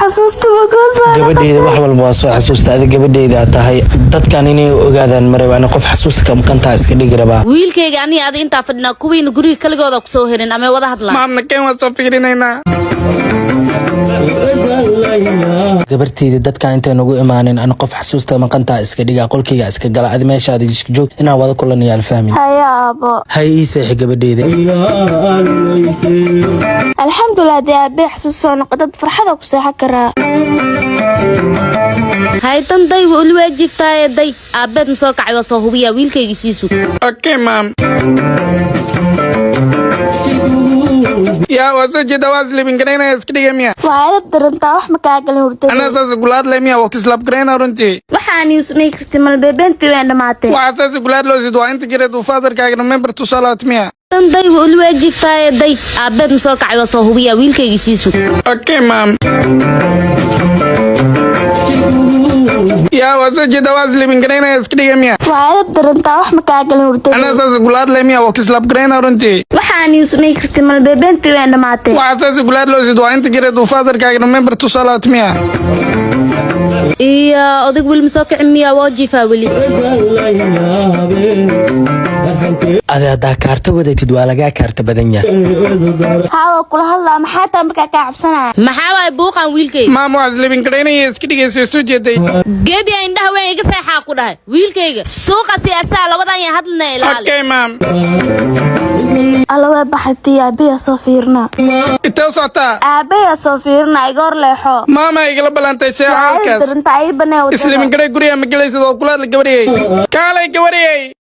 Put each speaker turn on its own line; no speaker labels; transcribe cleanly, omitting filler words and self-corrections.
حسست بقصة
gabadheeda wax walba waa soo xasuusta adiga gabadheeda tahay dadkan inay ogaadaan maray waana qof xasuusta ka maqanta iska dhigi rabaa
wiilkayga aniga aad inta fadhina kuwiina guriga kaligooda ku soo herin ama wada hadlaan
maamna keen waa soo fiirinayna
gabarteeda dadka inta nagu imaanin ana qof xasuusta maqanta iska dhiga qolkiga iska gala adi meeshaad isku joog inaa wada kulanayaan fahmin
هيا أبو
hay isay gabadheeda
الحمد لله دي أبي حسوسه نقدت فرحة وكساحة كرا
haytan day wali waajibtay day aabeed soo kacay waa soo hubiya wiilkayga siisu
okay maam يا واسجد واصل من كرينا اسكدي ميا
وعيد درنتا وح مكاقل هورتي
انا اساس غلاد لميا وقت سلاب كرينا رنتي
waxaan yusmay kartay mal beebenti waan dhamaatay
واساس غلاد لو سيدو انت جريد وفادر كاغنا ممبر تو صلاه ميا
tan day wali waajibtay day aabeed soo kacay waa soo hubiya wiilkayga siisu
اوكي مام يا واسجد واصل من كرينا اسكدي ميا
وعيد درنتا wax makaaqal hurtay
انا اساس غلاد لميا وقت سلاب كرينا رنتي
waxaan yusmay kartay mal beebenti waan dhamaatay
واساس غلاد لو سيدو انت جريد وفادر كاغنا ممبر تو صلاه ميا
iyo odag wiil soo kacay miya waajifa wali
ada hadaa kaarta wadatid waa lagaa kaarta badan yahay
hawa kula hadlaa maxaa taa markaa ka cabsanaa
maxaa waay buuqan wiilkayga
مام واصل من كرينا اسكدي سو جيدي
geedi ay indhaha weyn iga seexaa ku dhahay wiilkayga suuqa siyaasaa labadan ya hadlna ilaali
اوكي مام
alla way baxatay aabaya soo fiirna
انت صوتا
aabaya soo fiirna igoor leexo
ماما يقلب بلانتي سي
وعيد
حالكاس
درنتا ay banay
اسلم كري غريا مجلس oo kula la gabariyay kaalay gabariyay